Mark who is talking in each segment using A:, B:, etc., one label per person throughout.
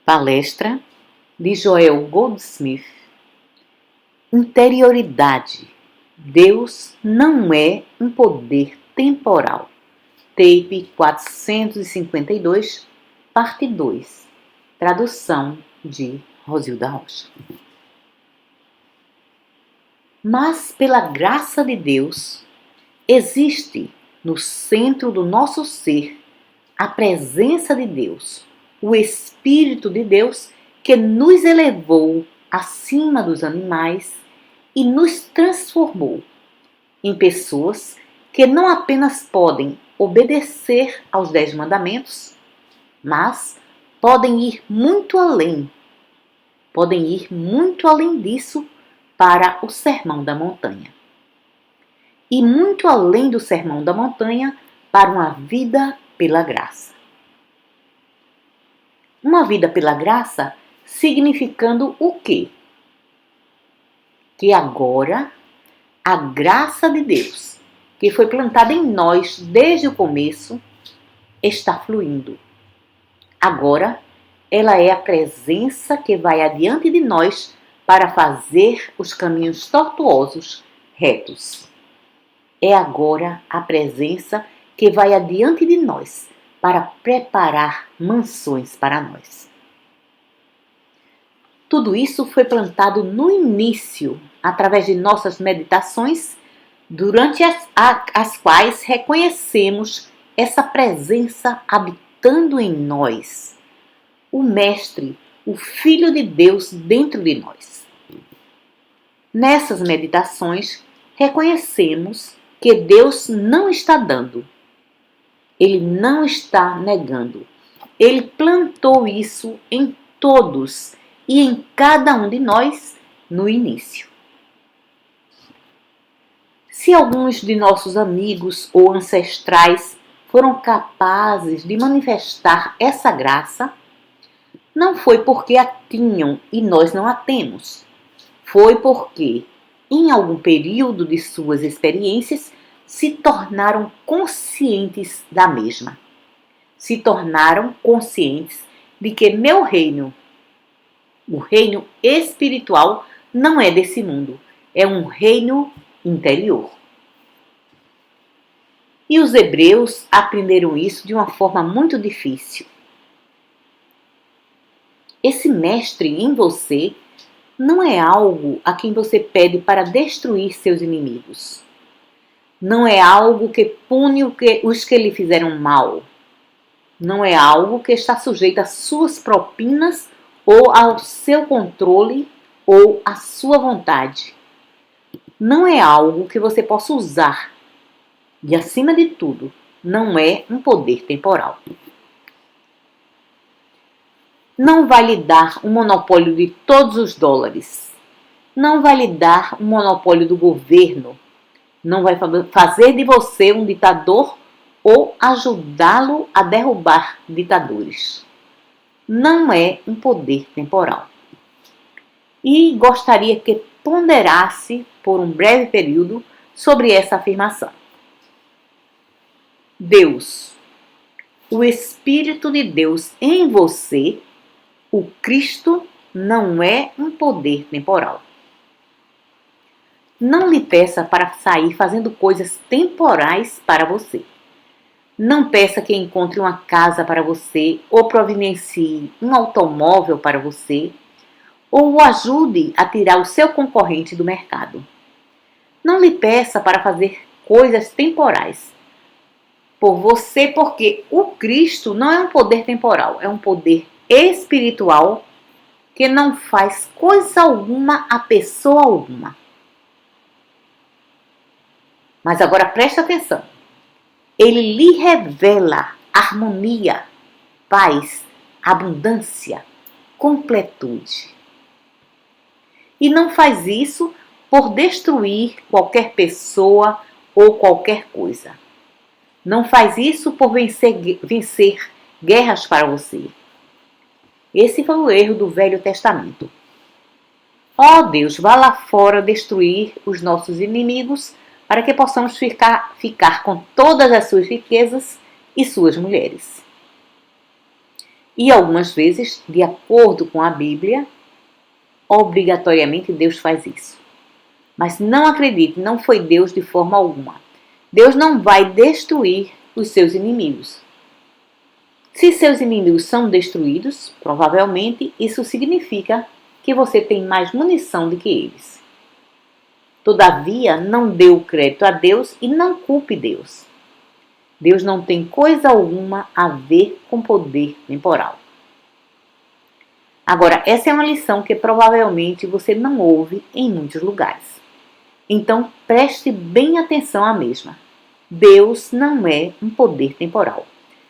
A: Palestra de Joel Goldsmith. Interioridade. Deus não é um poder temporal. Tape 452, parte 2. Tradução de Rosilda Rocha. Mas pela graça de Deus, existe no centro do nosso ser a presença de Deus, o Espírito de Deus que nos elevou acima dos animais e nos transformou em pessoas que não apenas podem obedecer aos 10 mandamentos, mas podem ir muito além. Podem ir muito além disso para o Sermão da Montanha. E muito além do Sermão da Montanha para uma vida pela graça. Uma vida pela graça significando o quê? Que agora a graça de Deus, que foi plantada em nós desde o começo, está fluindo. Agora, ela é a presença que vai adiante de nós para fazer os caminhos tortuosos retos. É agora a presença que vai adiante de nós para preparar mansões para nós. Tudo isso foi plantado no início, através de nossas meditações, durante as quais reconhecemos essa presença habitando em nós, o Mestre, o Filho de Deus dentro de nós. Nessas meditações, reconhecemos que Deus não está dando, Ele não está negando. Ele plantou isso em todos e em cada um de nós no início. Se alguns de nossos amigos ou ancestrais foram capazes de manifestar essa graça, não foi porque a tinham e nós não a temos. Foi porque, em algum período de suas experiências, se tornaram conscientes da mesma. Se tornaram conscientes de que meu reino, o reino espiritual, não é desse mundo, é um reino interior. E os hebreus aprenderam isso de uma forma muito difícil. Esse mestre em você não é algo a quem você pede para destruir seus inimigos. Não é algo que pune os que lhe fizeram mal. Não é algo que está sujeito às suas propinas ou ao seu controle ou à sua vontade. Não é algo que você possa usar. E, acima de tudo, não é um poder temporal. Não vai lhe dar um monopólio de todos os dólares. Não vai lhe dar um monopólio do governo. Não vai fazer de você um ditador ou ajudá-lo a derrubar ditadores. Não é um poder temporal. E gostaria que ponderasse por um breve período sobre essa afirmação. Deus, o Espírito de Deus em você, o Cristo, não é um poder temporal. Não lhe peça para sair fazendo coisas temporais para você. Não peça que encontre uma casa para você ou providencie um automóvel para você ou o ajude a tirar o seu concorrente do mercado. Não lhe peça para fazer coisas temporais por você, porque o Cristo não é um poder temporal, é um poder espiritual que não faz coisa alguma a pessoa alguma. Mas agora preste atenção. Ele lhe revela harmonia, paz, abundância, completude. E não faz isso por destruir qualquer pessoa ou qualquer coisa. Não faz isso por vencer guerras para você. Esse foi o erro do Velho Testamento. Ó Deus, vá lá fora destruir os nossos inimigos para que possamos ficar com todas as suas riquezas e suas mulheres. E algumas vezes, de acordo com a Bíblia, obrigatoriamente Deus faz isso. Mas não acredite, não foi Deus de forma alguma. Deus não vai destruir os seus inimigos. Se seus inimigos são destruídos, provavelmente isso significa que você tem mais munição do que eles. Todavia, não dê o crédito a Deus e não culpe Deus. Deus não tem coisa alguma a ver com poder temporal. Agora, essa é uma lição que provavelmente você não ouve em muitos lugares. Então, preste bem atenção à mesma. Deus não é um poder temporal.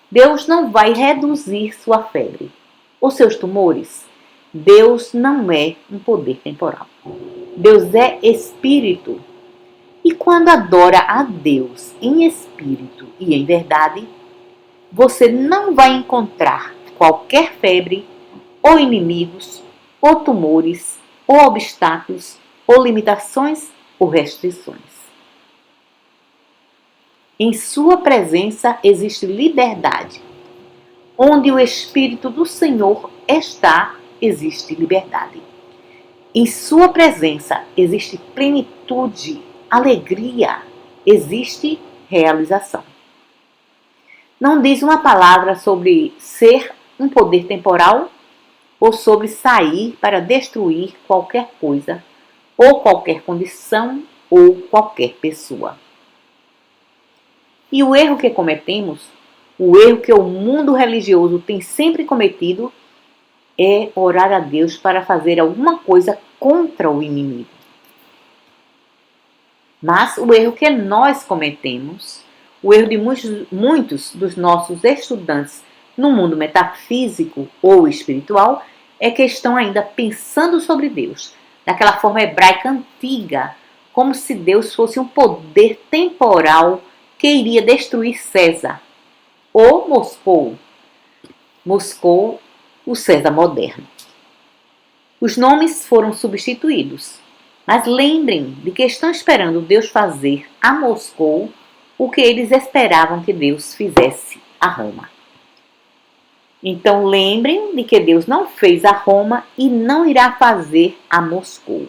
A: Deus não vai reduzir sua febre ou seus tumores. Deus não é um poder temporal. Deus é espírito. E quando adora a Deus em espírito e em verdade, você não vai encontrar qualquer febre, ou inimigos, ou tumores, ou obstáculos, ou limitações, ou restrições. Em sua presença existe liberdade. Onde o Espírito do Senhor está, existe liberdade. Em sua presença existe plenitude, alegria, existe realização. Não diz uma palavra sobre ser um poder temporal ou sobre sair para destruir qualquer coisa, ou qualquer condição, ou qualquer pessoa. E o erro que cometemos, o erro que o mundo religioso tem sempre cometido, é orar a Deus para fazer alguma coisa contra o inimigo. Mas o erro que nós cometemos, o erro de muitos dos nossos estudantes no mundo metafísico ou espiritual, é que estão ainda pensando sobre Deus, daquela forma hebraica antiga, como se Deus fosse um poder temporal que iria destruir César, ou Moscou, o César moderno. Os nomes foram substituídos, mas lembrem de que estão esperando Deus fazer a Moscou o que eles esperavam que Deus fizesse a Roma. Então lembrem de que Deus não fez a Roma e não irá fazer a Moscou.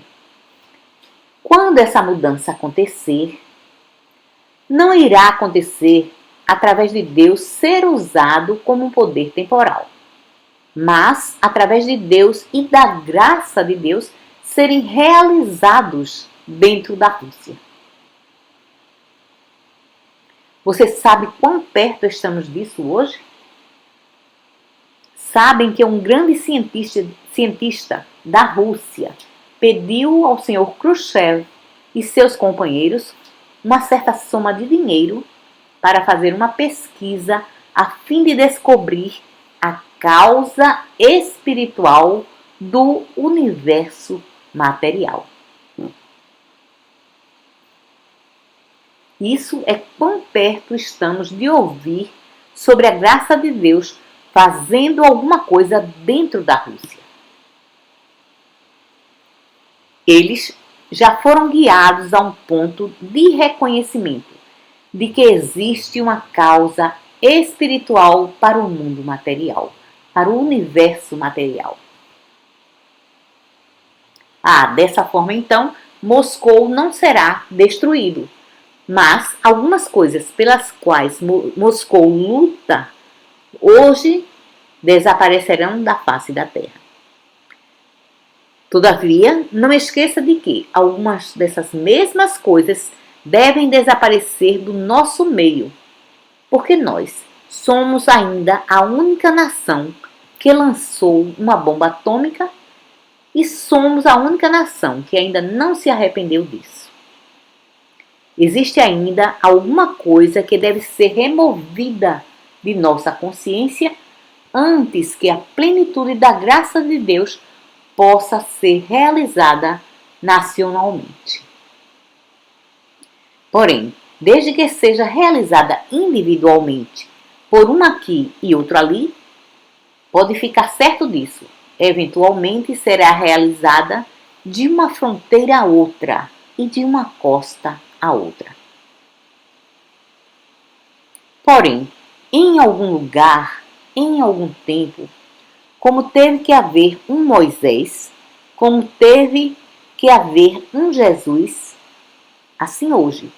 A: Quando essa mudança acontecer, não irá acontecer através de Deus ser usado como um poder temporal, mas através de Deus e da graça de Deus serem realizados dentro da Rússia. Você sabe quão perto estamos disso hoje? Sabem que um grande cientista da Rússia pediu ao senhor Khrushchev e seus companheiros uma certa soma de dinheiro para fazer uma pesquisa a fim de descobrir a causa espiritual do universo material. Isso é quão perto estamos de ouvir sobre a graça de Deus fazendo alguma coisa dentro da Rússia. Eles já foram guiados a um ponto de reconhecimento de que existe uma causa espiritual para o mundo material, para o universo material. Dessa forma então, Moscou não será destruído, mas algumas coisas pelas quais Moscou luta hoje desaparecerão da face da Terra. Todavia, não esqueça de que algumas dessas mesmas coisas devem desaparecer do nosso meio, porque nós somos ainda a única nação que lançou uma bomba atômica e somos a única nação que ainda não se arrependeu disso. Existe ainda alguma coisa que deve ser removida de nossa consciência antes que a plenitude da graça de Deus possa ser realizada nacionalmente. Porém, desde que seja realizada individualmente, por um aqui e outro ali, pode ficar certo disso, eventualmente será realizada de uma fronteira a outra e de uma costa a outra. Porém, em algum lugar, em algum tempo, Como teve que haver um Moisés, como teve que haver um Jesus, assim hoje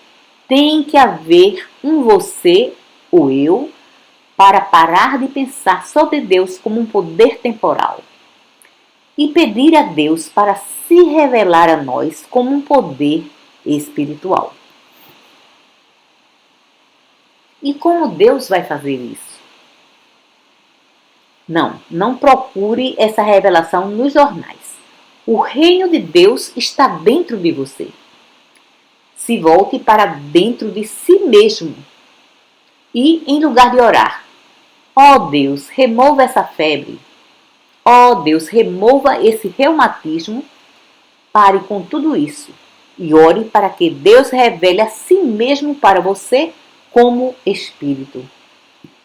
A: tem que haver um você ou eu para parar de pensar sobre Deus como um poder temporal e pedir a Deus para se revelar a nós como um poder espiritual. E como Deus vai fazer isso? Não procure essa revelação nos jornais. O reino de Deus está dentro de você. Se volte para dentro de si mesmo e, em lugar de orar, ó Deus, remova essa febre. Ó Deus, remova esse reumatismo. Pare com tudo isso e ore para que Deus revele a si mesmo para você como Espírito.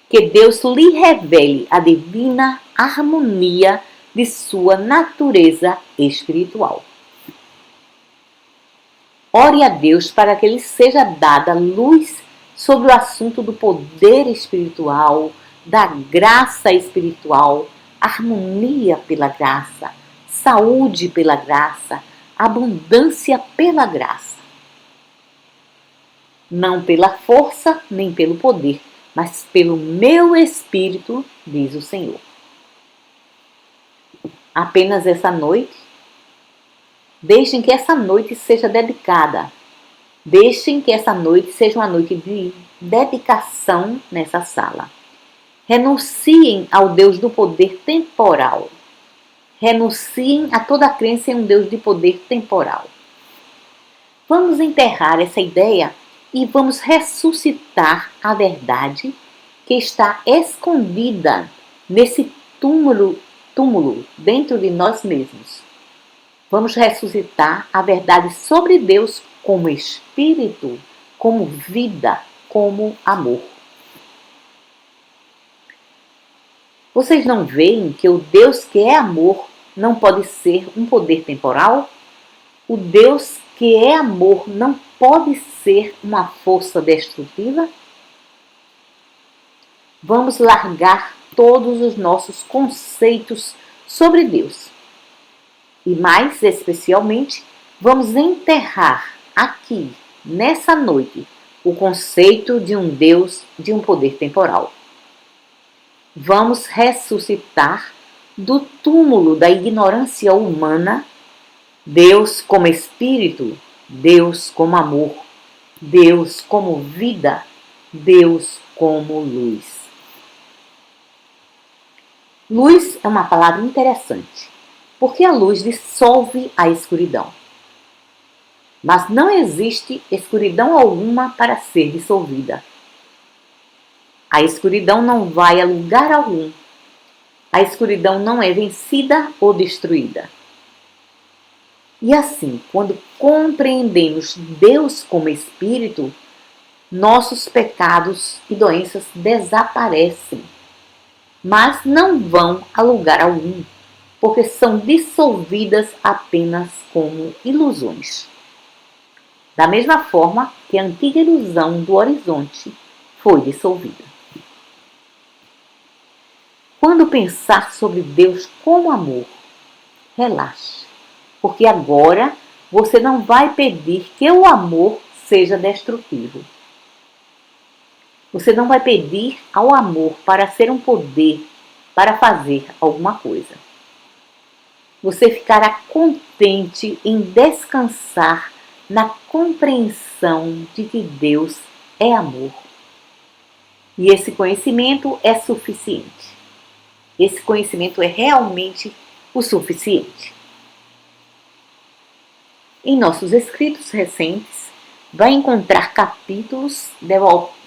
A: Que Deus lhe revele a divina harmonia de sua natureza espiritual. Ore a Deus para que lhe seja dada luz sobre o assunto do poder espiritual, da graça espiritual, harmonia pela graça, saúde pela graça, abundância pela graça. Não pela força nem pelo poder, mas pelo meu Espírito, diz o Senhor. Apenas essa noite, deixem que essa noite seja dedicada. Deixem que essa noite seja uma noite de dedicação nessa sala. Renunciem ao Deus do poder temporal. Renunciem a toda crença em um Deus de poder temporal. Vamos enterrar essa ideia e vamos ressuscitar a verdade que está escondida nesse túmulo dentro de nós mesmos. Vamos ressuscitar a verdade sobre Deus como Espírito, como vida, como amor. Vocês não veem que o Deus que é amor não pode ser um poder temporal? O Deus que é amor não pode ser uma força destrutiva? Vamos largar todos os nossos conceitos sobre Deus. E mais especialmente, vamos enterrar aqui, nessa noite, o conceito de um Deus de um poder temporal. Vamos ressuscitar do túmulo da ignorância humana Deus como Espírito, Deus como amor, Deus como vida, Deus como luz. Luz é uma palavra interessante, porque a luz dissolve a escuridão. Mas não existe escuridão alguma para ser dissolvida. A escuridão não vai a lugar algum. A escuridão não é vencida ou destruída. E assim, quando compreendemos Deus como Espírito, nossos pecados e doenças desaparecem, mas não vão a lugar algum, porque são dissolvidas apenas como ilusões. Da mesma forma que a antiga ilusão do horizonte foi dissolvida. Quando pensar sobre Deus como amor, relaxe, porque agora você não vai pedir que o amor seja destrutivo. Você não vai pedir ao amor para ser um poder, para fazer alguma coisa. Você ficará contente em descansar na compreensão de que Deus é amor. E esse conhecimento é suficiente. Esse conhecimento é realmente o suficiente. Em nossos escritos recentes, vai encontrar capítulos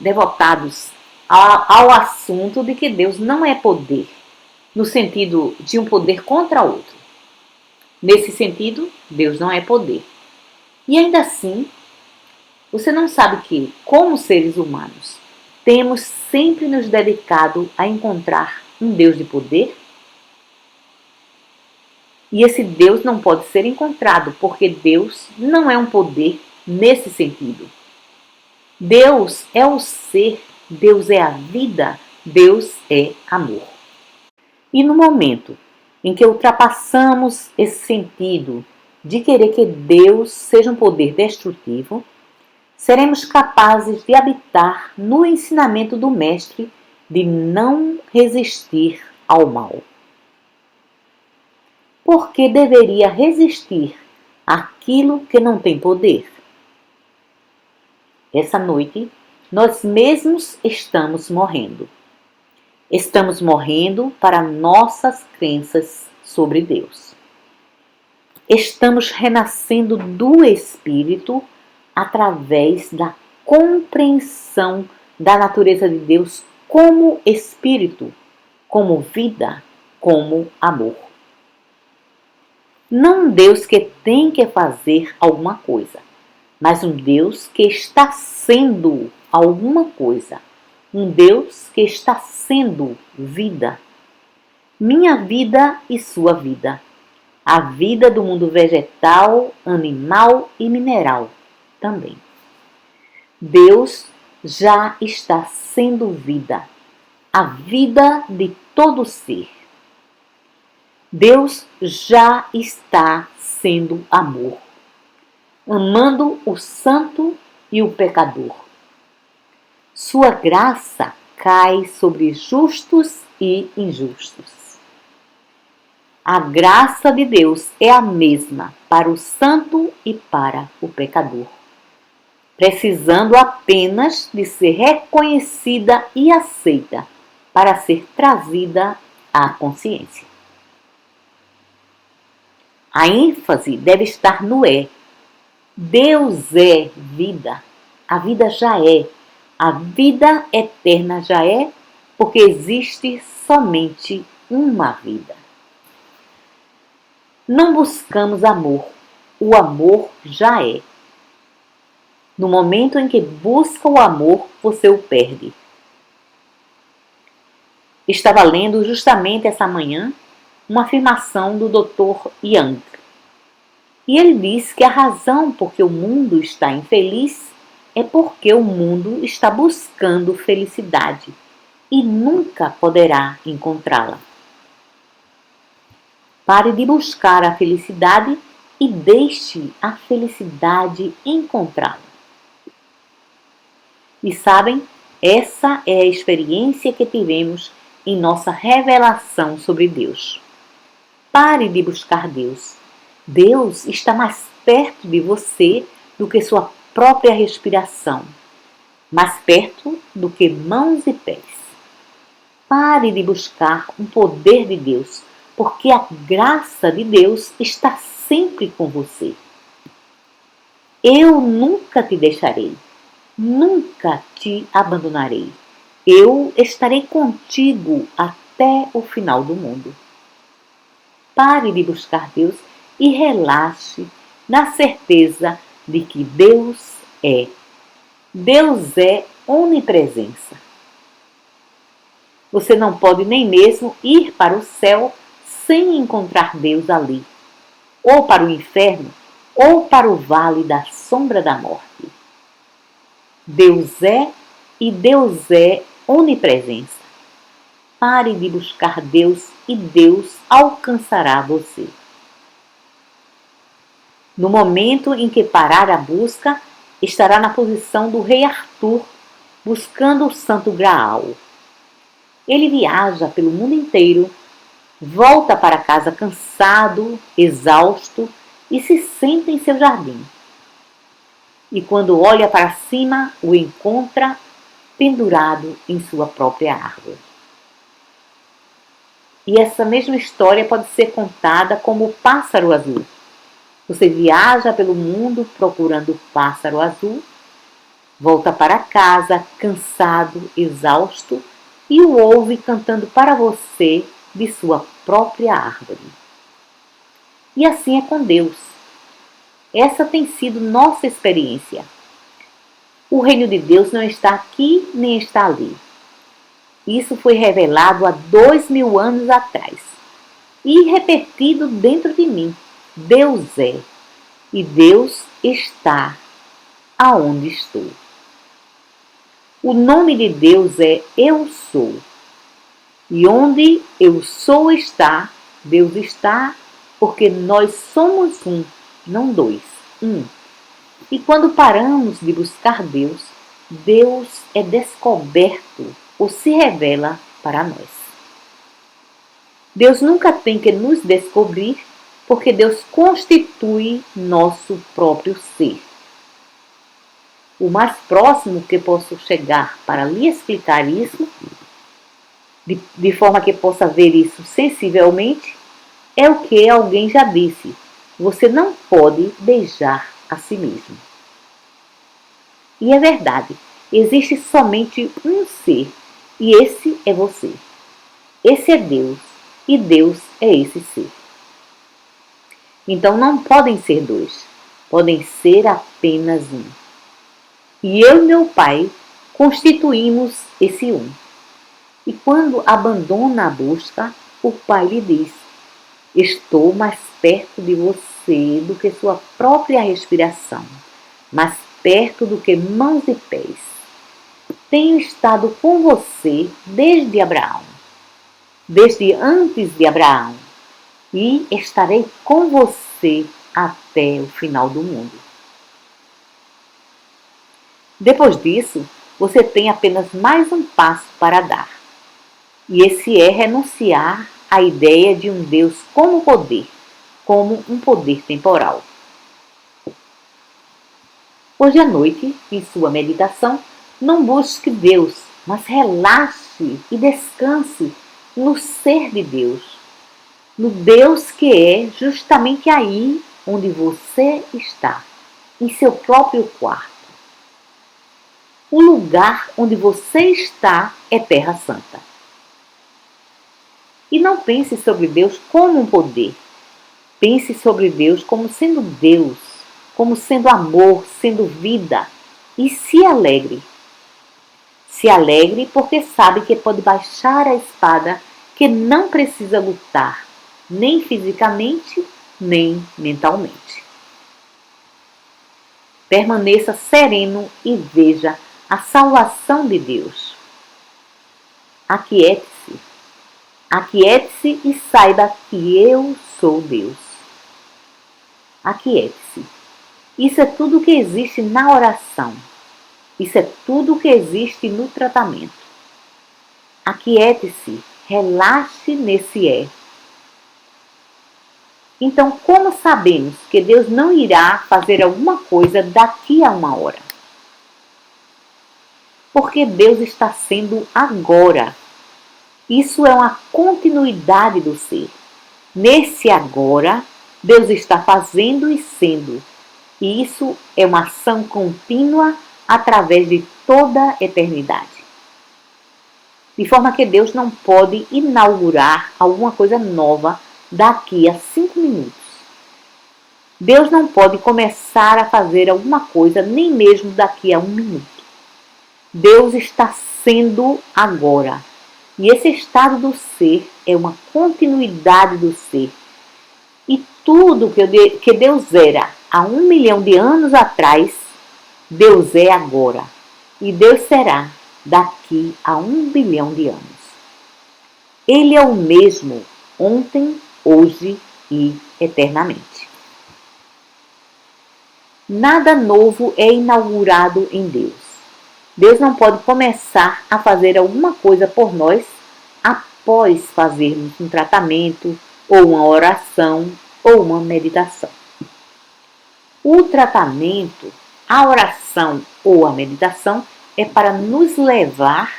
A: devotados ao assunto de que Deus não é poder, no sentido de um poder contra outro. Nesse sentido, Deus não é poder. E ainda assim, você não sabe que, como seres humanos, temos sempre nos dedicado a encontrar um Deus de poder? E esse Deus não pode ser encontrado, porque Deus não é um poder nesse sentido. Deus é o ser, Deus é a vida, Deus é amor. E no momento em que ultrapassamos esse sentido de querer que Deus seja um poder destrutivo, seremos capazes de habitar no ensinamento do Mestre de não resistir ao mal. Por que deveria resistir àquilo que não tem poder? Essa noite, nós mesmos estamos morrendo. Estamos morrendo para nossas crenças sobre Deus. Estamos renascendo do Espírito através da compreensão da natureza de Deus como Espírito, como vida, como amor. Não um Deus que tem que fazer alguma coisa, mas um Deus que está sendo alguma coisa. Um Deus que está sendo vida. Minha vida e sua vida. A vida do mundo vegetal, animal e mineral também. Deus já está sendo vida. A vida de todo ser. Deus já está sendo amor. Amando o santo e o pecador. Sua graça cai sobre justos e injustos. A graça de Deus é a mesma para o santo e para o pecador, precisando apenas de ser reconhecida e aceita para ser trazida à consciência. A ênfase deve estar no é. Deus é vida. A vida já é. A vida eterna já é, porque existe somente uma vida. Não buscamos amor. O amor já é. No momento em que busca o amor, você o perde. Estava lendo justamente essa manhã uma afirmação do Dr. Young. E ele diz que a razão por que o mundo está infeliz é porque o mundo está buscando felicidade e nunca poderá encontrá-la. Pare de buscar a felicidade e deixe a felicidade encontrá-la. E sabem, essa é a experiência que tivemos em nossa revelação sobre Deus. Pare de buscar Deus. Deus está mais perto de você do que sua própria respiração, mais perto do que mãos e pés. Pare de buscar um poder de Deus, porque a graça de Deus está sempre com você. Eu nunca te deixarei, nunca te abandonarei. Eu estarei contigo até o final do mundo. Pare de buscar Deus e relaxe na certeza de que Deus é. Deus é onipresença. Você não pode nem mesmo ir para o céu sem encontrar Deus ali, ou para o inferno, ou para o vale da sombra da morte. Deus é e Deus é onipresença. Pare de buscar Deus e Deus alcançará você. No momento em que parar a busca, estará na posição do rei Arthur, buscando o Santo Graal. Ele viaja pelo mundo inteiro, volta para casa cansado, exausto e se senta em seu jardim. E quando olha para cima, o encontra pendurado em sua própria árvore. E essa mesma história pode ser contada como o pássaro azul. Você viaja pelo mundo procurando o pássaro azul, volta para casa cansado, exausto e o ouve cantando para você de sua própria árvore. E assim é com Deus. Essa tem sido nossa experiência. O reino de Deus não está aqui nem está ali. Isso foi revelado há 2000 anos atrás e repetido dentro de mim. Deus é e Deus está aonde estou. O nome de Deus é Eu Sou. E onde Eu Sou está, Deus está porque nós somos um, não dois, um. E quando paramos de buscar Deus, Deus é descoberto ou se revela para nós. Deus nunca tem que nos descobrir, porque Deus constitui nosso próprio ser. O mais próximo que posso chegar para lhe explicar isso, de forma que possa ver isso sensivelmente, é o que alguém já disse: você não pode beijar a si mesmo. E é verdade, existe somente um ser, e esse é você. Esse é Deus, e Deus é esse ser. Então não podem ser dois, podem ser apenas um. E eu e meu Pai constituímos esse um. E quando abandona a busca, o Pai lhe diz: estou mais perto de você do que sua própria respiração, mais perto do que mãos e pés. Tenho estado com você desde Abraão, desde antes de Abraão, e estarei com você até o final do mundo. Depois disso, você tem apenas mais um passo para dar. E esse é renunciar à ideia de um Deus como poder, como um poder temporal. Hoje à noite, em sua meditação, não busque Deus, mas relaxe e descanse no ser de Deus, no Deus que é justamente aí onde você está, em seu próprio quarto. O lugar onde você está é Terra Santa. E não pense sobre Deus como um poder. Pense sobre Deus como sendo Deus, como sendo amor, sendo vida. E se alegre. Se alegre porque sabe que pode baixar a espada, que não precisa lutar, nem fisicamente, nem mentalmente. Permaneça sereno e veja a salvação de Deus. Aquiete-se. Aquiete-se e saiba que eu sou Deus. Aquiete-se. Isso é tudo que existe na oração. Isso é tudo que existe no tratamento. Aquiete-se, relaxe nesse é. Então, como sabemos que Deus não irá fazer alguma coisa daqui a uma hora? Porque Deus está sendo agora. Isso é uma continuidade do ser. Nesse agora, Deus está fazendo e sendo. E isso é uma ação contínua através de toda a eternidade. De forma que Deus não pode inaugurar alguma coisa nova daqui a 5 minutos. Deus não pode começar a fazer alguma coisa nem mesmo daqui a 1 minuto. Deus está sendo agora. E esse estado do ser é uma continuidade do ser. E tudo que Deus era há 1 milhão de anos atrás, Deus é agora. E Deus será daqui a 1 bilhão de anos. Ele é o mesmo ontem, hoje e eternamente. Nada novo é inaugurado em Deus. Deus não pode começar a fazer alguma coisa por nós após fazermos um tratamento, ou uma oração, ou uma meditação. O tratamento, a oração ou a meditação é para nos levar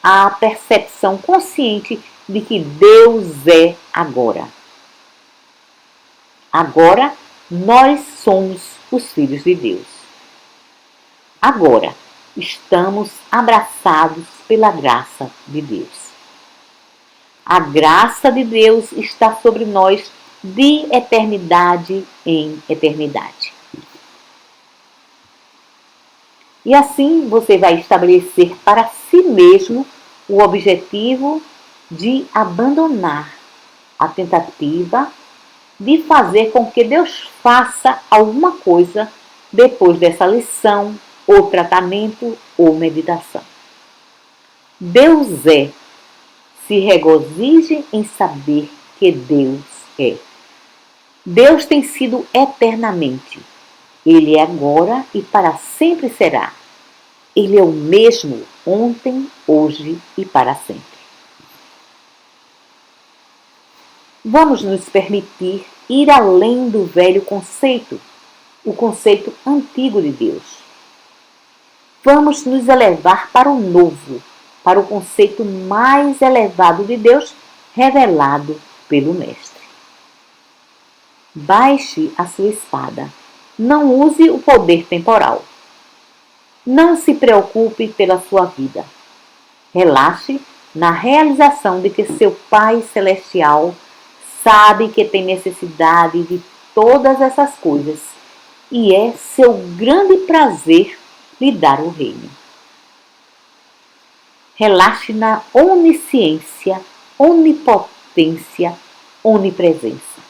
A: à percepção consciente de que Deus é agora. Agora, nós somos os filhos de Deus. Agora, estamos abraçados pela graça de Deus. A graça de Deus está sobre nós de eternidade em eternidade. E assim você vai estabelecer para si mesmo o objetivo de abandonar a tentativa de fazer com que Deus faça alguma coisa depois dessa lição, ou tratamento, ou meditação. Deus é. Se regozije em saber que Deus é. Deus tem sido eternamente. Ele é agora e para sempre será. Ele é o mesmo ontem, hoje e para sempre. Vamos nos permitir ir além do velho conceito, o conceito antigo de Deus. Vamos nos elevar para o novo, para o conceito mais elevado de Deus revelado pelo Mestre. Baixe a sua espada. Não use o poder temporal. Não se preocupe pela sua vida. Relaxe na realização de que seu Pai Celestial sabe que tem necessidade de todas essas coisas e é seu grande prazer lhe dar o reino. Relaxe na onisciência, onipotência, onipresença.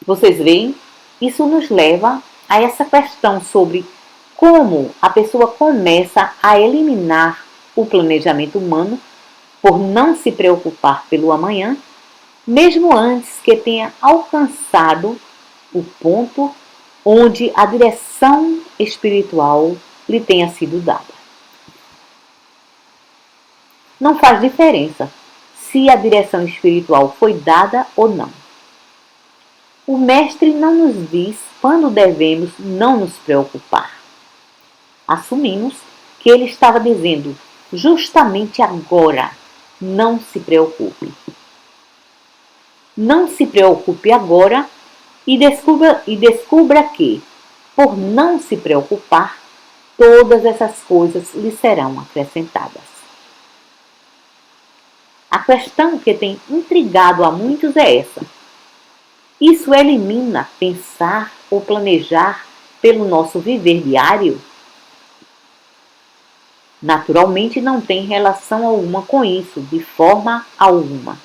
A: Vocês veem? Isso nos leva a essa questão sobre como a pessoa começa a eliminar o planejamento humano por não se preocupar pelo amanhã, mesmo antes que tenha alcançado o ponto onde a direção espiritual lhe tenha sido dada. Não faz diferença se a direção espiritual foi dada ou não. O Mestre não nos diz quando devemos não nos preocupar. Assumimos que ele estava dizendo justamente agora, não se preocupe. Não se preocupe agora e descubra que, por não se preocupar, todas essas coisas lhe serão acrescentadas. A questão que tem intrigado a muitos é essa. Isso elimina pensar ou planejar pelo nosso viver diário? Naturalmente não tem relação alguma com isso, de forma alguma.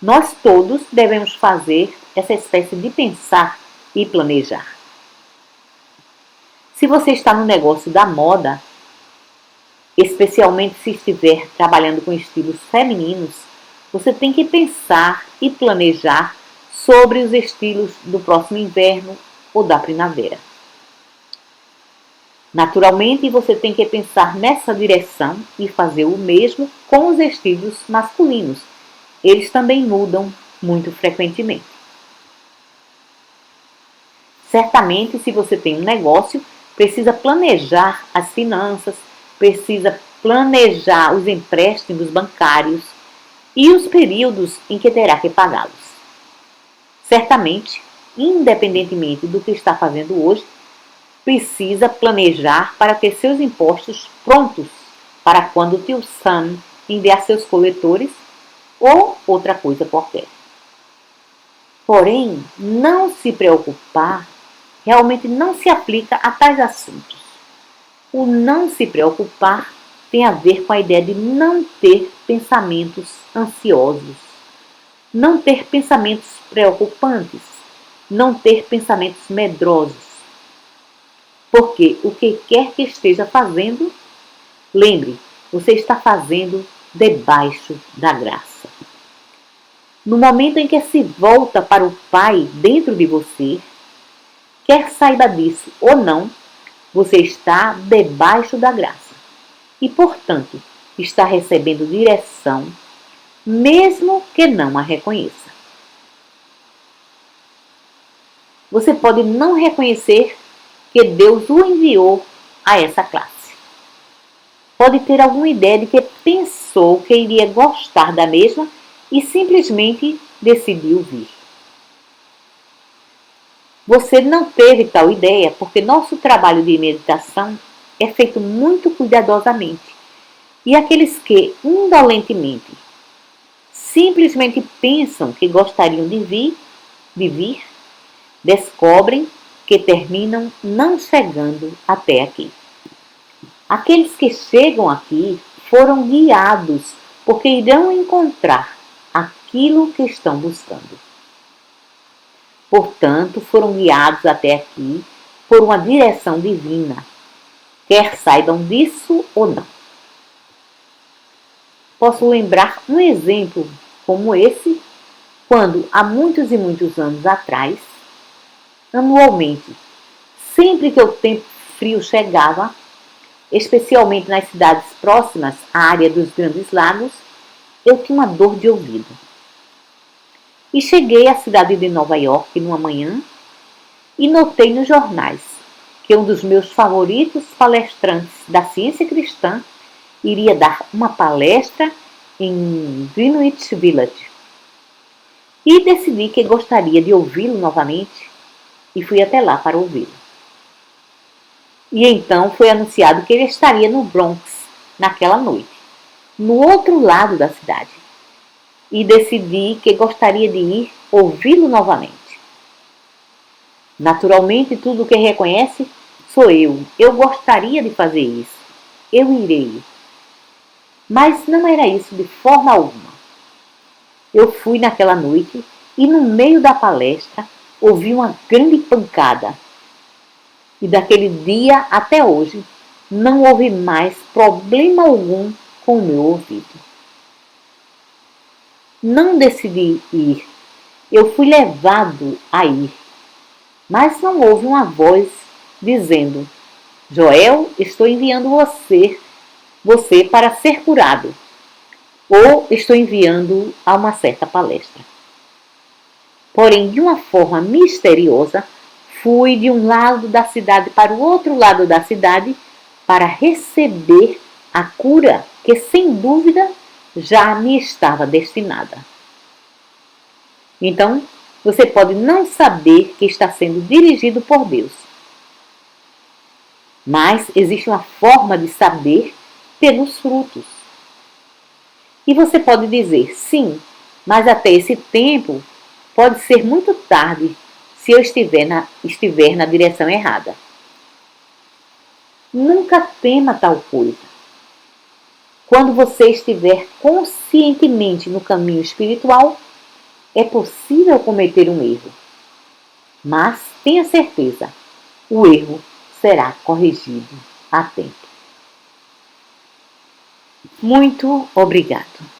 A: Nós todos devemos fazer essa espécie de pensar e planejar. Se você está no negócio da moda, especialmente se estiver trabalhando com estilos femininos, você tem que pensar e planejar sobre os estilos do próximo inverno ou da primavera. Naturalmente, você tem que pensar nessa direção e fazer o mesmo com os estilos masculinos. Eles também mudam muito frequentemente. Certamente, se você tem um negócio, precisa planejar as finanças, precisa planejar os empréstimos bancários e os períodos em que terá que pagá-los. Certamente, independentemente do que está fazendo hoje, precisa planejar para ter seus impostos prontos para quando o tio Sam enviar seus coletores ou outra coisa qualquer. Porém, não se preocupar realmente não se aplica a tais assuntos. O não se preocupar tem a ver com a ideia de não ter pensamentos ansiosos, não ter pensamentos preocupantes, não ter pensamentos medrosos. Porque o que quer que esteja fazendo, lembre, você está fazendo debaixo da graça. No momento em que se volta para o Pai dentro de você, quer saiba disso ou não, você está debaixo da graça. E, portanto, está recebendo direção, mesmo que não a reconheça. Você pode não reconhecer que Deus o enviou a essa classe. Pode ter alguma ideia de que pensou que iria gostar da mesma e simplesmente decidiu vir. Você não teve tal ideia porque nosso trabalho de meditação é feito muito cuidadosamente. E aqueles que, indolentemente, simplesmente pensam que gostariam de vir, descobrem que terminam não chegando até aqui. Aqueles que chegam aqui foram guiados porque irão encontrar aquilo que estão buscando. Portanto, foram guiados até aqui por uma direção divina, quer saibam disso ou não. posso lembrar um exemplo como esse, quando há muitos e muitos anos atrás, anualmente, sempre que o tempo frio chegava, especialmente nas cidades próximas à área dos Grandes Lagos, eu tinha uma dor de ouvido. E cheguei à cidade de Nova York numa manhã e notei nos jornais que um dos meus favoritos palestrantes da ciência cristã iria dar uma palestra em Greenwich Village. E decidi que gostaria de ouvi-lo novamente e fui até lá para ouvi-lo. E então foi anunciado que ele estaria no Bronx naquela noite, no outro lado da cidade. E decidi que gostaria de ir ouvi-lo novamente. Naturalmente, tudo o que reconhece sou eu. Eu gostaria de fazer isso. Eu irei. Mas não era isso de forma alguma. Eu fui naquela noite e no meio da palestra ouvi uma grande pancada. E daquele dia até hoje não houve mais problema algum com o meu ouvido. Não decidi ir. Eu fui levado a ir. Mas não houve uma voz dizendo: Joel, estou enviando você para ser curado. Ou estou enviando a uma certa palestra. Porém, de uma forma misteriosa, fui de um lado da cidade para o outro lado da cidade para receber a cura que, sem dúvida, já me estava destinada. Então, você pode não saber que está sendo dirigido por Deus. Mas existe uma forma de saber pelos frutos. E você pode dizer, sim, mas até esse tempo pode ser muito tarde se eu estiver na direção errada. Nunca tema tal coisa. Quando você estiver conscientemente no caminho espiritual, é possível cometer um erro. Mas tenha certeza, o erro será corrigido a tempo. Muito obrigado.